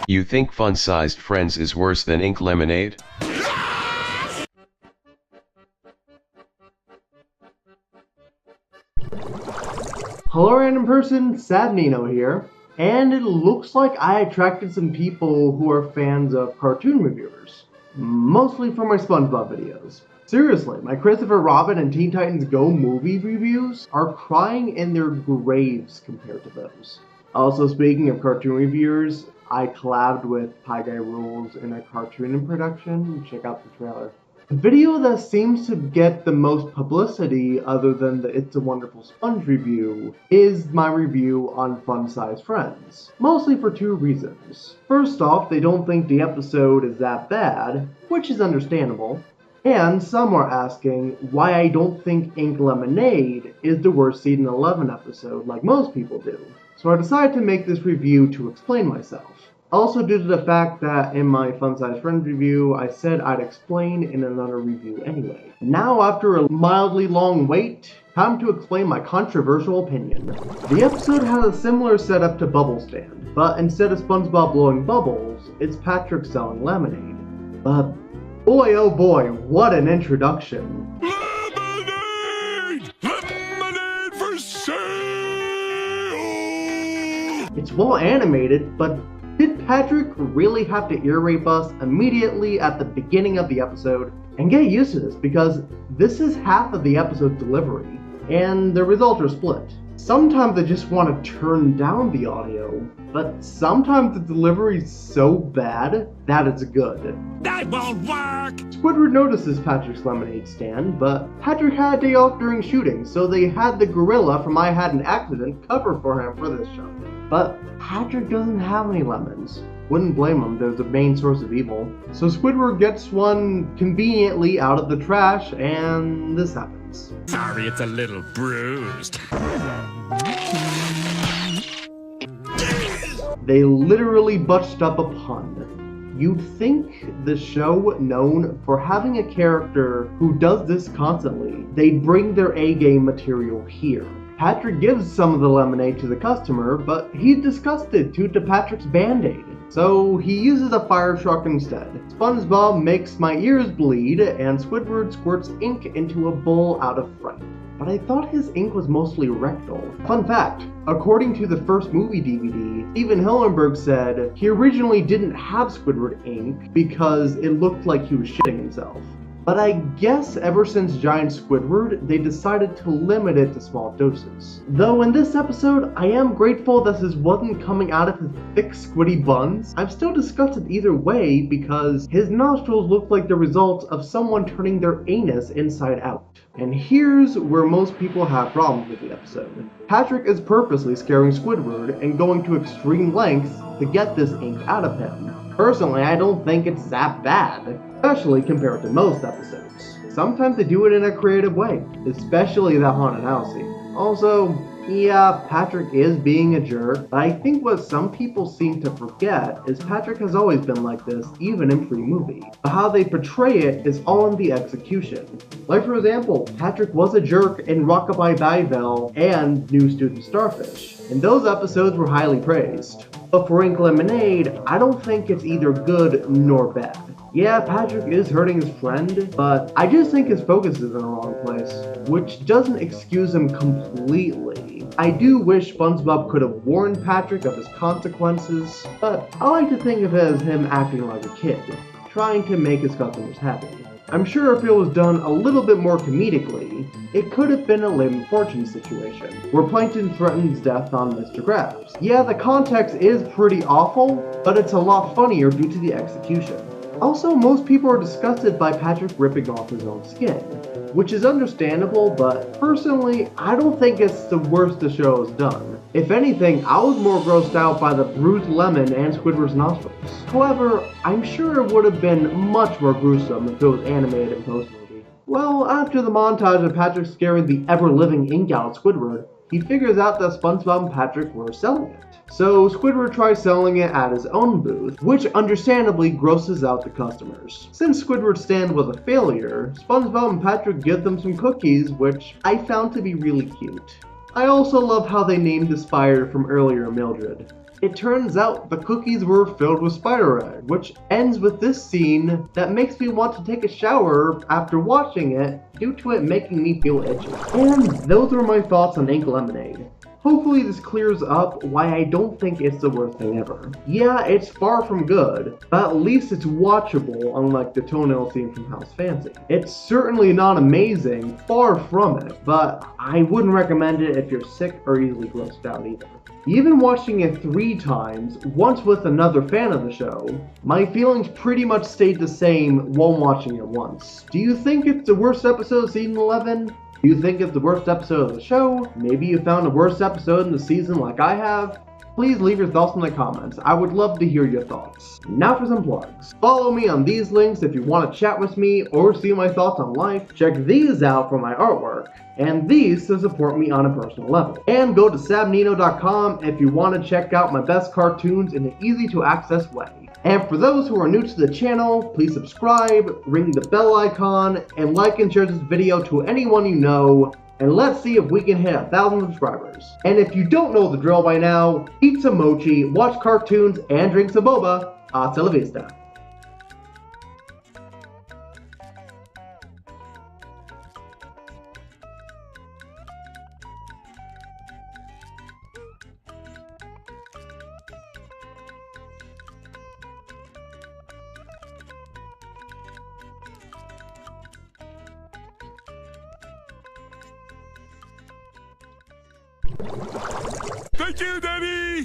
You think fun-sized friends is worse than ink lemonade? Hello random person, Sab Nino here, and it looks like I attracted some people who are fans of cartoon reviewers, mostly for my SpongeBob videos. Seriously, my Christopher Robin and Teen Titans Go movie reviews are crying in their graves compared to those. Also, speaking of cartoon reviewers, I collabed with Pie Guy Rules in a cartoon in production. Check out the trailer. The video that seems to get the most publicity other than the It's a Wonderful Sponge review is my review on Fun Size Friends. Mostly for two reasons. First off, they don't think the episode is that bad, which is understandable. And some are asking why I don't think Ink Lemonade is the worst season 11 episode like most people do. So I decided to make this review to explain myself. Also due to the fact that in my Fun Size Friends review, I said I'd explain in another review anyway. Now after a mildly long wait, time to explain my controversial opinion. The episode has a similar setup to Bubble Stand, but instead of SpongeBob blowing bubbles, it's Patrick selling lemonade. But boy oh boy, what an introduction. Lemonade! Lemonade for sale! It's well animated, but did Patrick really have to ear rape us immediately at the beginning of the episode? And get used to this, because this is half of the episode's delivery, and the results are split. Sometimes I just want to turn down the audio, but sometimes the delivery is so bad that it's good. That won't work! Squidward notices Patrick's lemonade stand, but Patrick had a day off during shooting, so they had the gorilla from I Had an Accident cover for him for this shot. But Patrick doesn't have any lemons. Wouldn't blame him, they're the main source of evil. So Squidward gets one conveniently out of the trash, and this happens. Sorry, it's a little bruised. They literally butched up a pun. You'd think the show, known for having a character who does this constantly, they'd bring their A-game material here. Patrick gives some of the lemonade to the customer, but he's disgusted due to Patrick's band-aid. So he uses a fire truck instead. SpongeBob makes my ears bleed, and Squidward squirts ink into a bowl out of fright. But I thought his ink was mostly rectal. Fun fact, according to the first movie DVD, Steven Hillenburg said he originally didn't have Squidward ink because it looked like he was shitting himself. But I guess ever since Giant Squidward, they decided to limit it to small doses. Though in this episode, I am grateful that this wasn't coming out of his thick squiddy buns. I'm still disgusted either way because his nostrils look like the result of someone turning their anus inside out. And here's where most people have problems with the episode. Patrick is purposely scaring Squidward and going to extreme lengths to get this ink out of him. Personally, I don't think it's that bad, especially compared to most episodes. Sometimes they do it in a creative way, especially the haunted house scene. Also, yeah, Patrick is being a jerk, but I think what some people seem to forget is Patrick has always been like this, even in Free Movie. But how they portray it is all in the execution. Like for example, Patrick was a jerk in Rockabye Bayville and New Student Starfish, and those episodes were highly praised. But for Ink Lemonade, I don't think it's either good nor bad. Yeah, Patrick is hurting his friend, but I just think his focus is in the wrong place, which doesn't excuse him completely. I do wish SpongeBob could have warned Patrick of his consequences, but I like to think of it as him acting like a kid, trying to make his customers happy. I'm sure if it was done a little bit more comedically, it could have been a Lim Fortune situation, where Plankton threatens death on Mr. Krabs. Yeah, the context is pretty awful, but it's a lot funnier due to the execution. Also, most people are disgusted by Patrick ripping off his own skin, which is understandable, but personally, I don't think it's the worst the show has done. If anything, I was more grossed out by the bruised lemon and Squidward's nostrils. However, I'm sure it would have been much more gruesome if it was animated in post-movie. Well, after the montage of Patrick scaring the ever-living ink out of Squidward, he figures out that SpongeBob and Patrick were selling it. So Squidward tries selling it at his own booth, which understandably grosses out the customers. Since Squidward's stand was a failure, SpongeBob and Patrick give them some cookies, which I found to be really cute. I also love how they named the spider from earlier Mildred. It turns out the cookies were filled with spider egg, which ends with this scene that makes me want to take a shower after watching it due to it making me feel itchy. And those were my thoughts on Ink Lemonade. Hopefully this clears up why I don't think it's the worst thing ever. Yeah, it's far from good, but at least it's watchable, unlike the toenail scene from House Fancy. It's certainly not amazing, far from it, but I wouldn't recommend it if you're sick or easily grossed out either. Even watching it 3 times, once with another fan of the show, my feelings pretty much stayed the same while watching it once. Do you think it's the worst episode of season 11? Do you think it's the worst episode of the show? Maybe you found the worst episode in the season like I have? Please leave your thoughts in the comments. I would love to hear your thoughts. Now for some plugs. Follow me on these links if you want to chat with me or see my thoughts on life. Check these out for my artwork, and these to support me on a personal level. And go to SabNino.com if you want to check out my best cartoons in an easy to access way. And for those who are new to the channel, please subscribe, ring the bell icon, and like and share this video to anyone you know, and let's see if we can hit 1,000 subscribers. And if you don't know the drill by now, eat some mochi, watch cartoons, and drink some boba. Hasta la vista. Thank you, Daddy!